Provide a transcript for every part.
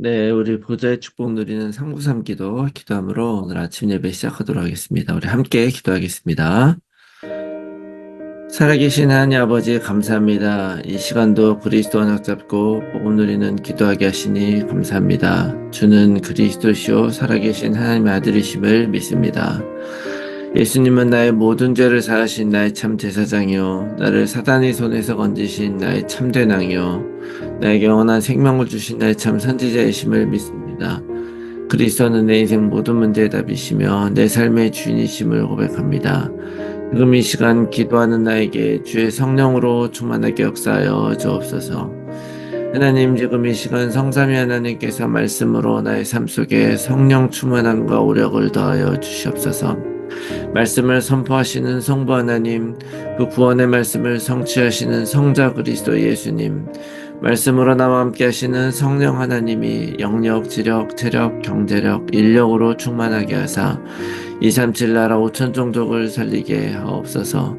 네, 우리 보좌의 축복 누리는 393 기도함으로 오늘 아침 예배 시작하도록 하겠습니다. 우리 함께 기도하겠습니다. 살아계신 하나님 아버지 감사합니다. 이 시간도 그리스도 언약 잡고 복음 누리는 기도하게 하시니 감사합니다. 주는 그리스도시요 살아계신 하나님의 아들이심을 믿습니다. 예수님은 나의 모든 죄를 사하신 나의 참 제사장이요 나를 사단의 손에서 건지신 나의 참된 왕이요 나에게 영원한 생명을 주신 나의 참 선지자이심을 믿습니다. 그리스도는 내 인생 모든 문제의 답이시며 내 삶의 주인이심을 고백합니다. 지금 이 시간 기도하는 나에게 주의 성령으로 충만하게 역사하여 주옵소서. 하나님, 지금 이 시간 성삼위 하나님께서 말씀으로 나의 삶 속에 성령 충만함과 오력을 더하여 주시옵소서. 말씀을 선포하시는 성부 하나님, 그 구원의 말씀을 성취하시는 성자 그리스도 예수님, 말씀으로 나와 함께 하시는 성령 하나님이 영력, 지력, 체력, 경제력, 인력으로 충만하게 하사 237 나라 5천 종족을 살리게 하옵소서.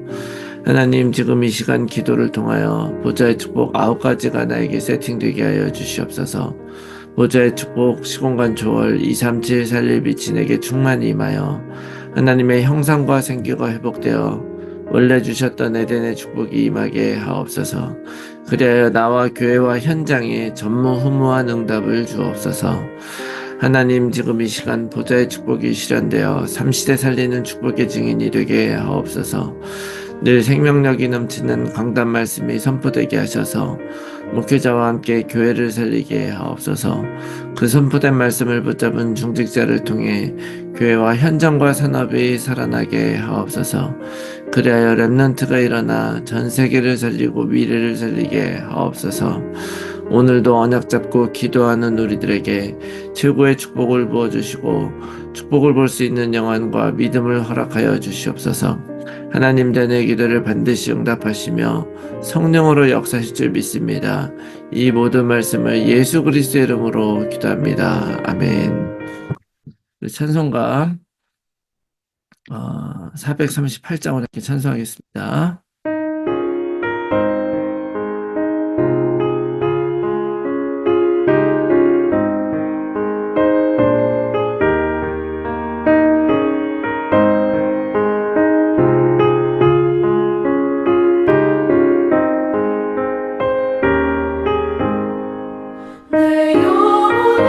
하나님, 지금 이 시간 기도를 통하여 보좌의 축복 9가지가 나에게 세팅되게 하여 주시옵소서. 보좌의 축복 시공간 초월 237 살릴 빛이 내게 충만히 임하여 하나님의 형상과 생기가 회복되어 원래 주셨던 에덴의 축복이 임하게 하옵소서. 그리하여 나와 교회와 현장에 전무후무한 응답을 주옵소서. 하나님, 지금 이 시간 보좌의 축복이 실현되어 삼시대 살리는 축복의 증인이 되게 하옵소서. 늘 생명력이 넘치는 강단 말씀이 선포되게 하셔서 목회자와 함께 교회를 살리게 하옵소서. 그 선포된 말씀을 붙잡은 중직자를 통해 교회와 현장과 산업이 살아나게 하옵소서. 그리하여 렘넌트가 일어나 전 세계를 살리고 미래를 살리게 하옵소서. 오늘도 언약 잡고 기도하는 우리들에게 최고의 축복을 부어주시고 축복을 볼 수 있는 영안과 믿음을 허락하여 주시옵소서. 하나님, 내 기도를 반드시 응답하시며 성령으로 역사하실 줄 믿습니다. 이 모든 말씀을 예수 그리스도의 이름으로 기도합니다. 아멘. 찬송가 438장을 함께 찬송하겠습니다. 내 영혼이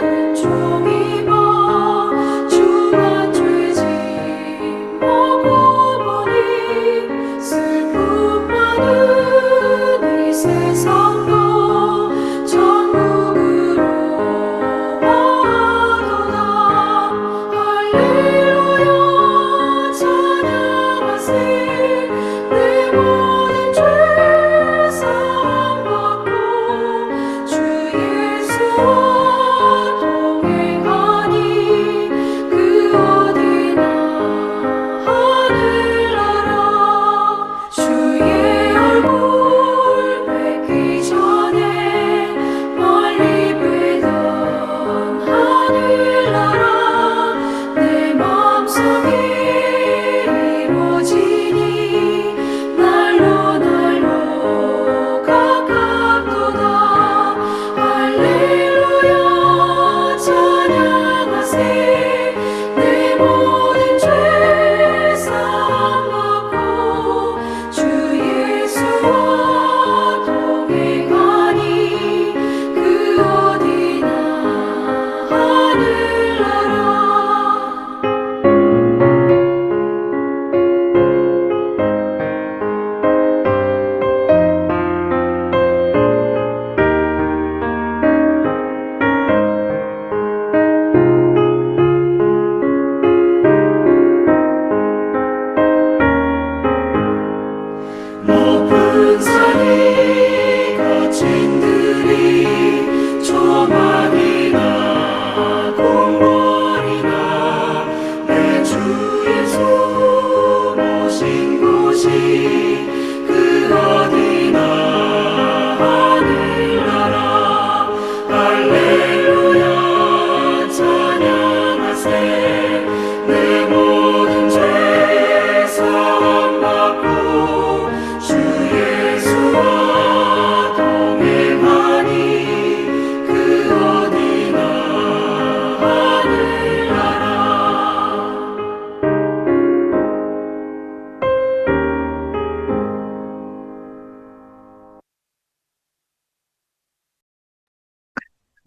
왼쪽이며 주만 죄짐 하고 보니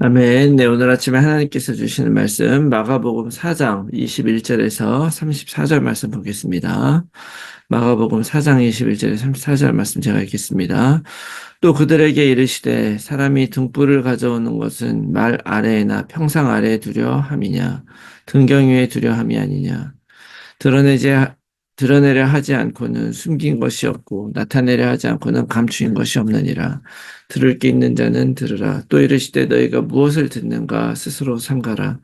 아멘. 네, 오늘 아침에 하나님께서 주시는 말씀, 마가복음 4장 21절에서 34절 말씀 보겠습니다. 마가복음 4장 21절에서 34절 말씀 제가 읽겠습니다. 또 그들에게 이르시되 사람이 등불을 가져오는 것은 말 아래나 평상 아래에 두려 함이냐, 등경 위에 두려 함이 아니냐. 드러내지, 드러내려 하지 않고는 숨긴 것이 없고 나타내려 하지 않고는 감추인 것이 없느니라. 들을 게 있는 자는 들으라. 또 이르시되 너희가 무엇을 듣는가 스스로 삼가라.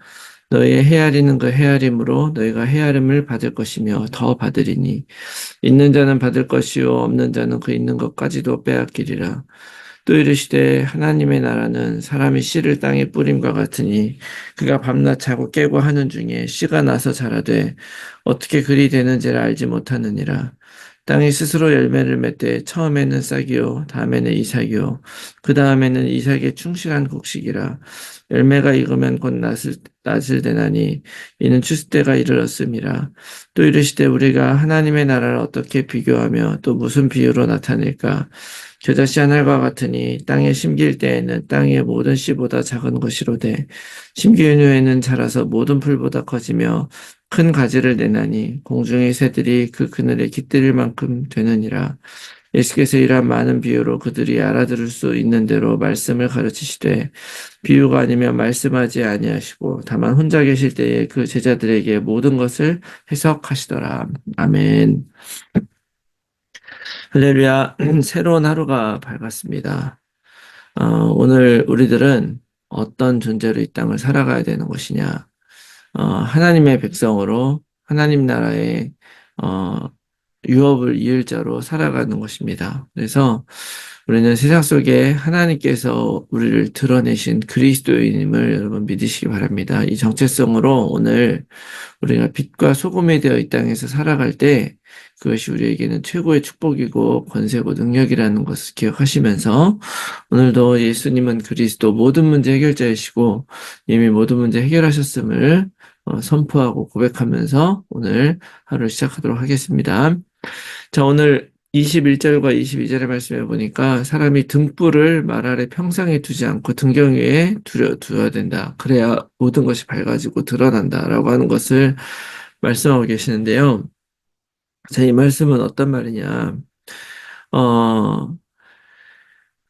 너희의 헤아리는 그 헤아림으로 너희가 헤아림을 받을 것이며 더 받으리니 있는 자는 받을 것이요 없는 자는 그 있는 것까지도 빼앗기리라. 또 이르시되 하나님의 나라는 사람이 씨를 땅에 뿌림과 같으니 그가 밤낮 자고 깨고 하는 중에 씨가 나서 자라되 어떻게 그리 되는지를 알지 못하느니라. 땅이 스스로 열매를 맺되 처음에는 싹이요 다음에는 이삭이요 그 다음에는 이삭의 충실한 곡식이라. 열매가 익으면 곧 낫을 되나니 이는 추수 때가 이르렀음이라. 또 이르시되 우리가 하나님의 나라를 어떻게 비교하며 또 무슨 비유로 나타낼까. 겨자씨 하늘과 같으니 땅에 심길 때에는 땅의 모든 씨보다 작은 것이로되 심기운 후에는 자라서 모든 풀보다 커지며 큰 가지를 내나니 공중의 새들이 그 그늘에 깃들일 만큼 되느니라. 예수께서 이러한 많은 비유로 그들이 알아들을 수 있는 대로 말씀을 가르치시되 비유가 아니면 말씀하지 아니하시고 다만 혼자 계실 때에 그 제자들에게 모든 것을 해석하시더라. 아멘. 할렐루야. 새로운 하루가 밝았습니다. 오늘 우리들은 어떤 존재로 이 땅을 살아가야 되는 것이냐. 하나님의 백성으로 하나님 나라의 유업을 이을 자로 살아가는 것입니다. 그래서 우리는 세상 속에 하나님께서 우리를 드러내신 그리스도인임을 여러분 믿으시기 바랍니다. 이 정체성으로 오늘 우리가 빛과 소금이 되어 이 땅에서 살아갈 때 그것이 우리에게는 최고의 축복이고 권세고 능력이라는 것을 기억하시면서 오늘도 예수님은 그리스도 모든 문제 해결자이시고 이미 모든 문제 해결하셨음을 선포하고 고백하면서 오늘 하루를 시작하도록 하겠습니다. 자, 오늘 21절과 22절의 말씀해 보니까 사람이 등불을 말 아래 평상에 두지 않고 등경 위에 두어야 된다. 그래야 모든 것이 밝아지고 드러난다라고 하는 것을 말씀하고 계시는데요. 자, 이 말씀은 어떤 말이냐.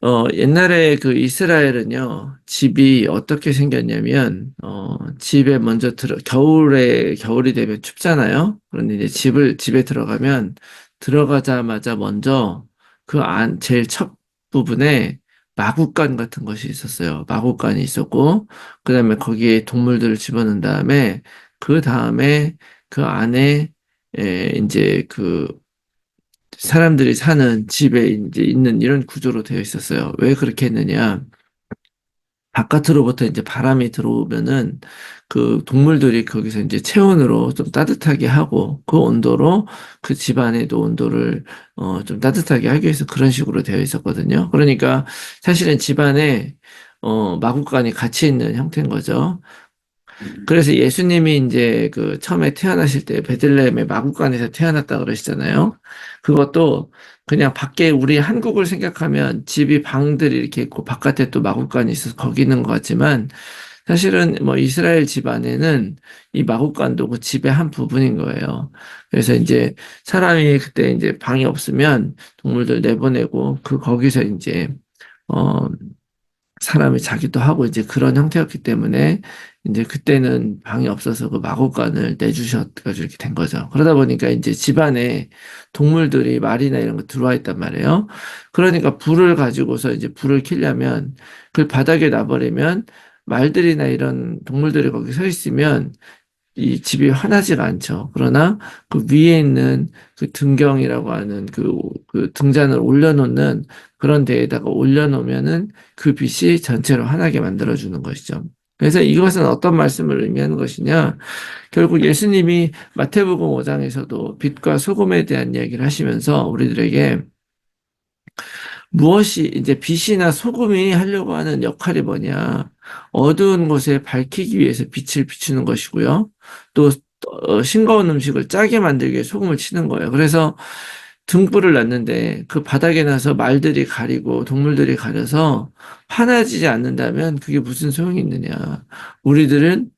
어, 옛날에 그 이스라엘은요, 집이 어떻게 생겼냐면, 집에 먼저 겨울이 되면 춥잖아요? 그런데 이제 집에 들어가면, 들어가자마자 먼저 제일 첫 부분에 마구간 같은 것이 있었어요. 마구간이 있었고, 그 다음에 거기에 동물들을 집어넣은 다음에, 그 다음에 그 안에, 이제 사람들이 사는 집에 이제 있는 이런 구조로 되어 있었어요. 왜 그렇게 했느냐? 바깥으로부터 이제 바람이 들어오면은 그 동물들이 거기서 이제 체온으로 좀 따뜻하게 하고 그 온도로 그 집 안에도 온도를 좀 따뜻하게 하기 위해서 그런 식으로 되어 있었거든요. 그러니까 사실은 집 안에 마구간이 같이 있는 형태인 거죠. 그래서 예수님이 이제 그 처음에 태어나실 때 베들레헴의 마구간에서 태어났다 그러시잖아요. 그것도 그냥 밖에 우리 한국을 생각하면 집이 방들이 이렇게 있고 바깥에 또 마구간이 있어서 거기 있는 것 같지만 사실은 뭐 이스라엘 집 안에는 이 마구간도 그 집의 한 부분인 거예요. 그래서 이제 사람이 그때 이제 방이 없으면 동물들 내보내고 거기서 이제 어 사람이 자기도 하고 이제 그런 형태였기 때문에 이제 그때는 방이 없어서 그 마구간을 내주셔가지고 이렇게 된 거죠. 그러다 보니까 이제 집안에 동물들이 말이나 이런 거 들어와 있단 말이에요. 그러니까 불을 가지고서 이제 불을 켜려면 그걸 바닥에 놔버리면 말들이나 이런 동물들이 거기 서 있으면 이 집이 환하지가 않죠. 그러나 그 위에 있는 그 등경이라고 하는 그 등잔을 올려놓는 그런 데에다가 올려놓으면은 그 빛이 전체로 환하게 만들어주는 것이죠. 그래서 이것은 어떤 말씀을 의미하는 것이냐? 결국 예수님이 마태복음 5장에서도 빛과 소금에 대한 이야기를 하시면서 우리들에게 무엇이 이제 빛이나 소금이 하려고 하는 역할이 뭐냐? 어두운 곳에 밝히기 위해서 빛을 비추는 것이고요. 또 싱거운 음식을 짜게 만들기 위해 소금을 치는 거예요. 그래서 등불을 놨는데 그 바닥에 나서 말들이 가리고 동물들이 가려서 화나지 않는다면 그게 무슨 소용이 있느냐. 우리들은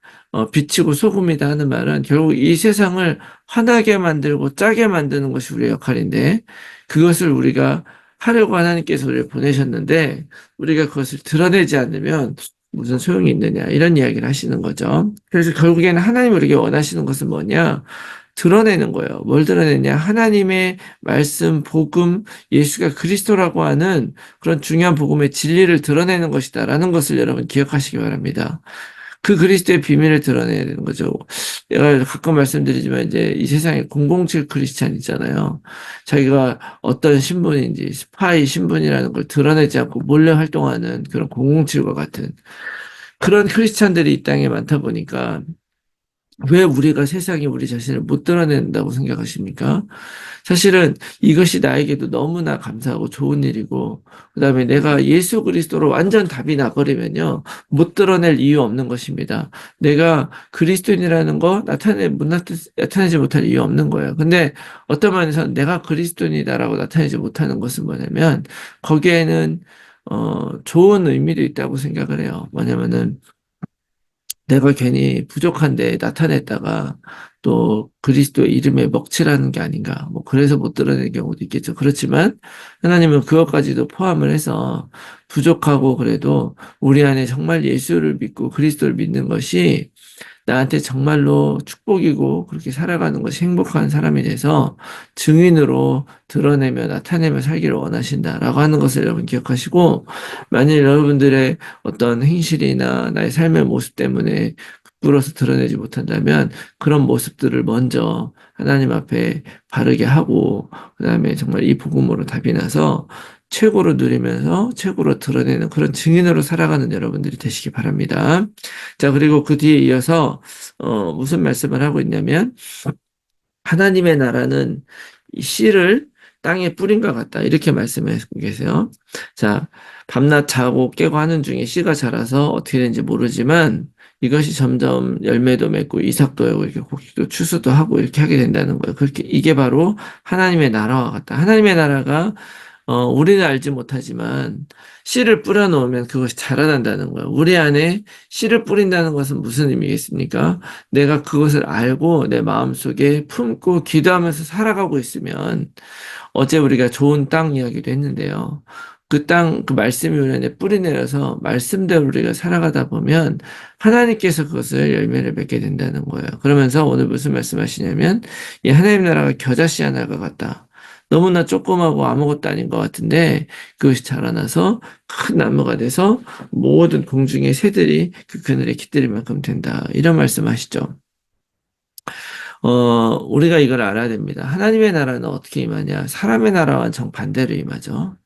빛이고 소금이다 하는 말은 결국 이 세상을 화나게 만들고 짜게 만드는 것이 우리의 역할인데 그것을 우리가 하려고 하나님께서 우리를 보내셨는데 우리가 그것을 드러내지 않으면 무슨 소용이 있느냐 이런 이야기를 하시는 거죠. 그래서 결국에는 하나님 우리에게 원하시는 것은 뭐냐? 드러내는 거예요. 뭘 드러내냐? 하나님의 말씀, 복음, 예수가 그리스도라고 하는 그런 중요한 복음의 진리를 드러내는 것이다라는 것을 여러분 기억하시기 바랍니다. 그 그리스도의 비밀을 드러내야 되는 거죠. 내가 가끔 말씀드리지만 이제 이 세상에 007 크리스찬 있잖아요. 자기가 어떤 신분인지 스파이 신분이라는 걸 드러내지 않고 몰래 활동하는 그런 007과 같은 그런 크리스찬들이 이 땅에 많다 보니까 왜 우리가 세상에 우리 자신을 못 드러낸다고 생각하십니까? 사실은 이것이 나에게도 너무나 감사하고 좋은 일이고, 그 다음에 내가 예수 그리스도로 완전 답이 나버리면요, 못 드러낼 이유 없는 것입니다. 내가 그리스도인이라는 거 나타내지 못할 이유 없는 거예요. 근데 어떤 면에서는 내가 그리스도인이다라고 나타내지 못하는 것은 뭐냐면, 거기에는, 좋은 의미도 있다고 생각을 해요. 뭐냐면은, 내가 괜히 부족한데 나타냈다가 또 그리스도의 이름에 먹칠하는 게 아닌가. 뭐 그래서 못 드러내는 경우도 있겠죠. 그렇지만 하나님은 그것까지도 포함을 해서 부족하고 그래도 우리 안에 정말 예수를 믿고 그리스도를 믿는 것이 나한테 정말로 축복이고 그렇게 살아가는 것이 행복한 사람이 돼서 증인으로 드러내며 나타내며 살기를 원하신다라고 하는 것을 여러분 기억하시고 만일 여러분들의 어떤 행실이나 나의 삶의 모습 때문에 부끄러워서 드러내지 못한다면 그런 모습들을 먼저 하나님 앞에 바르게 하고 그다음에 정말 이 복음으로 답이 나서 최고로 누리면서 최고로 드러내는 그런 증인으로 살아가는 여러분들이 되시기 바랍니다. 자, 그리고 그 뒤에 이어서 무슨 말씀을 하고 있냐면 하나님의 나라는 이 씨를 땅에 뿌린 것 같다. 이렇게 말씀하고 계세요. 자, 밤낮 자고 깨고 하는 중에 씨가 자라서 어떻게 되는지 모르지만 이것이 점점 열매도 맺고 이삭도 하고 이렇게 곡식도 추수도 하고 이렇게 하게 된다는 거예요. 그렇게 이게 바로 하나님의 나라와 같다. 하나님의 나라가 우리는 알지 못하지만 씨를 뿌려 놓으면 그것이 자라난다는 거예요. 우리 안에 씨를 뿌린다는 것은 무슨 의미겠습니까? 내가 그것을 알고 내 마음속에 품고 기도하면서 살아가고 있으면 어제 우리가 좋은 땅 이야기도 했는데요. 그 땅, 그 말씀이 우리 안에 뿌리 내려서 말씀대로 우리가 살아가다 보면 하나님께서 그것을 열매를 맺게 된다는 거예요. 그러면서 오늘 무슨 말씀하시냐면 이 하나님 나라가 겨자씨 하나가 같다. 너무나 조그마고 아무것도 아닌 것 같은데 그것이 자라나서 큰 나무가 돼서 모든 공중의 새들이 그 그늘에 깃들일 만큼 된다. 이런 말씀하시죠. 우리가 이걸 알아야 됩니다. 하나님의 나라는 어떻게 임하냐? 사람의 나라와 정반대로 임하죠.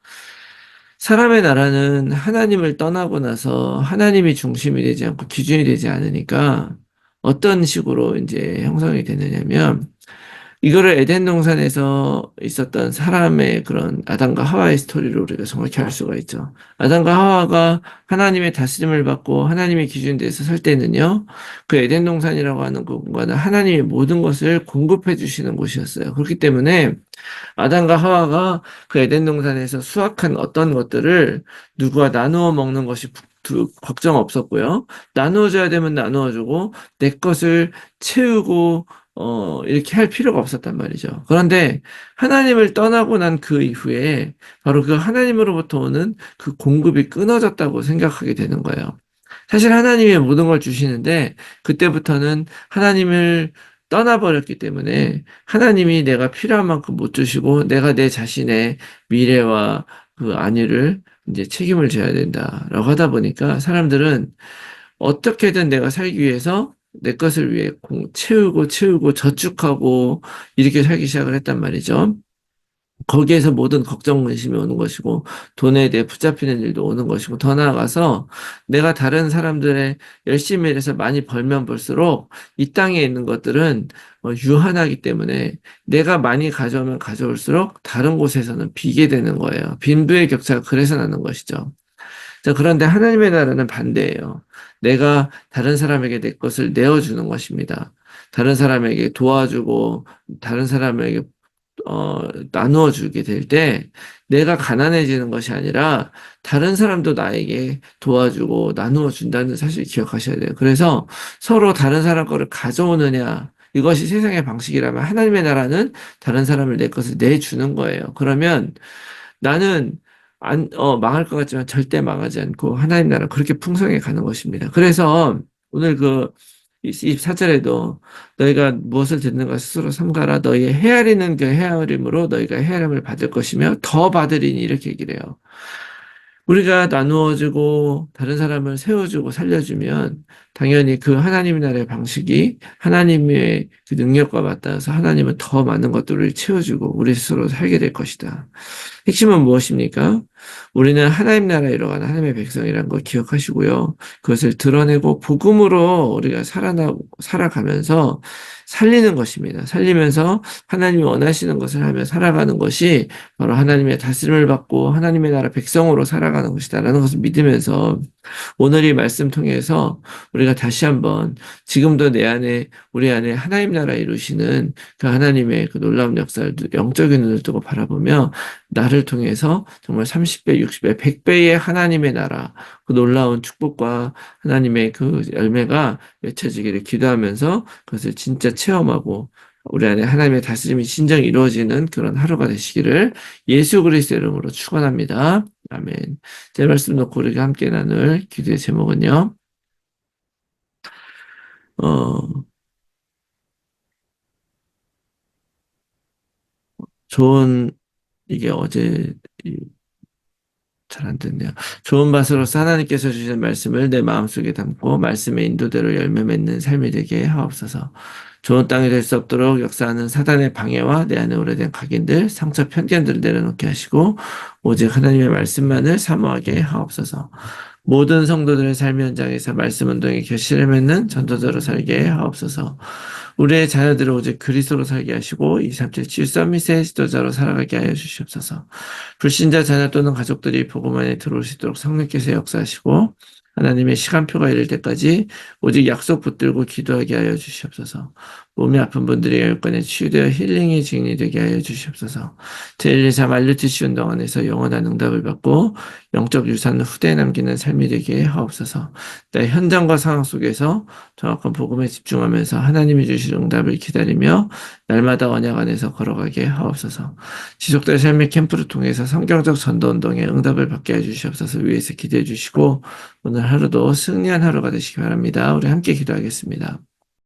사람의 나라는 하나님을 떠나고 나서 하나님이 중심이 되지 않고 기준이 되지 않으니까 어떤 식으로 이제 형성이 되느냐면 이거를 에덴 동산에서 있었던 사람의 그런 아담과 하와의 스토리를 우리가 정확히 알 수가 있죠. 아담과 하와가 하나님의 다스림을 받고 하나님의 기준대에서 설 때는요, 그 에덴 동산이라고 하는 그 공간은 하나님이 모든 것을 공급해 주시는 곳이었어요. 그렇기 때문에 아담과 하와가 그 에덴 동산에서 수확한 어떤 것들을 누구와 나누어 먹는 것이 걱정 없었고요. 나누어줘야 되면 나누어주고 내 것을 채우고 이렇게 할 필요가 없었단 말이죠. 그런데 하나님을 떠나고 난 그 이후에 바로 그 하나님으로부터 오는 그 공급이 끊어졌다고 생각하게 되는 거예요. 사실 하나님이 모든 걸 주시는데 그때부터는 하나님을 떠나버렸기 때문에 하나님이 내가 필요한 만큼 못 주시고 내가 내 자신의 미래와 그 안위를 이제 책임을 져야 된다라고 하다 보니까 사람들은 어떻게든 내가 살기 위해서 내 것을 위해 채우고 저축하고 이렇게 살기 시작을 했단 말이죠. 거기에서 모든 걱정, 근심이 오는 것이고, 돈에 대해 붙잡히는 일도 오는 것이고, 더 나아가서 내가 다른 사람들의 열심히 일해서 많이 벌면 벌수록 이 땅에 있는 것들은 유한하기 때문에 내가 많이 가져오면 가져올수록 다른 곳에서는 비게 되는 거예요. 빈부의 격차가 그래서 나는 것이죠. 자, 그런데 하나님의 나라는 반대예요. 내가 다른 사람에게 내 것을 내어주는 것입니다. 다른 사람에게 도와주고, 다른 사람에게 나누어 주게 될 때 내가 가난해지는 것이 아니라 다른 사람도 나에게 도와주고 나누어 준다는 사실 기억하셔야 돼요. 그래서 서로 다른 사람 거를 가져오느냐, 이것이 세상의 방식이라면 하나님의 나라는 다른 사람을 내 것을 내주는 거예요. 그러면 나는 망할 것 같지만 절대 망하지 않고 하나님 나라 그렇게 풍성해 가는 것입니다. 그래서 오늘 그 24절에도 너희가 무엇을 듣는가 스스로 삼가라. 너희의 헤아리는 그 헤아림으로 너희가 헤아림을 받을 것이며 더 받으리니, 이렇게 얘기를 해요. 우리가 나누어주고 다른 사람을 세워주고 살려주면 당연히 그 하나님 나라의 방식이 하나님의 그 능력과 맞닿아서 하나님은 더 많은 것들을 채워주고 우리 스스로 살게 될 것이다. 핵심은 무엇입니까? 우리는 하나님 나라에 이뤄가는 하나님의 백성이라는 걸 기억하시고요. 그것을 드러내고 복음으로 우리가 살아가면서 살리는 것입니다. 살리면서 하나님이 원하시는 것을 하며 살아가는 것이 바로 하나님의 다스림을 받고 하나님의 나라 백성으로 살아가는 것이다라는 것을 믿으면서 오늘 이 말씀 통해서 우리가 다시 한번 지금도 우리 안에 하나님 나라 이루시는 그 하나님의 그 놀라운 역사를 영적인 눈을 뜨고 바라보며 나를 통해서 정말 30배, 60배, 100배의 하나님의 나라, 그 놀라운 축복과 하나님의 그 열매가 맺혀지기를 기도하면서 그것을 진짜 체험하고 우리 안에 하나님의 다스림이 진정 이루어지는 그런 하루가 되시기를 예수 그리스도의 이름으로 축원합니다. 아멘. 제 말씀 놓고 우리가 함께 나눌 기도의 제목은요. 어, 좋은 이게 어제 잘 안 됐네요. 좋은 밭으로서 하나님께서 주신 말씀을 내 마음속에 담고 말씀의 인도대로 열매 맺는 삶이 되게 하옵소서. 좋은 땅이 될 수 없도록 역사하는 사단의 방해와 내 안에 오래된 각인들, 상처, 편견들을 내려놓게 하시고 오직 하나님의 말씀만을 사모하게 하옵소서. 모든 성도들의 삶의 현장에서 말씀 운동의 결실을 맺는 전도자로 살게 하옵소서. 우리의 자녀들을 오직 그리스도로 살게 하시고 237 서밋의 지도자로 살아가게 하여 주시옵소서. 불신자 자녀 또는 가족들이 복음 안에 들어올 수 있도록 성령께서 역사하시고 하나님의 시간표가 이를 때까지 오직 약속 붙들고 기도하게 하여 주시옵소서. 몸이 아픈 분들이 열건에 치유되어 힐링의 증인이 되게 하여 주시옵소서. 제123 알루티시 운동 안에서 영원한 응답을 받고 영적 유산을 후대에 남기는 삶이 되게 하옵소서. 내 현장과 상황 속에서 정확한 복음에 집중하면서 하나님이 주실 응답을 기다리며 날마다 언약 안에서 걸어가게 하옵소서. 지속된 삶의 캠프를 통해서 성경적 전도운동에 응답을 받게 해주시옵소서. 위에서 기대해 주시고 오늘 하루도 승리한 하루가 되시기 바랍니다. 우리 함께 기도하겠습니다.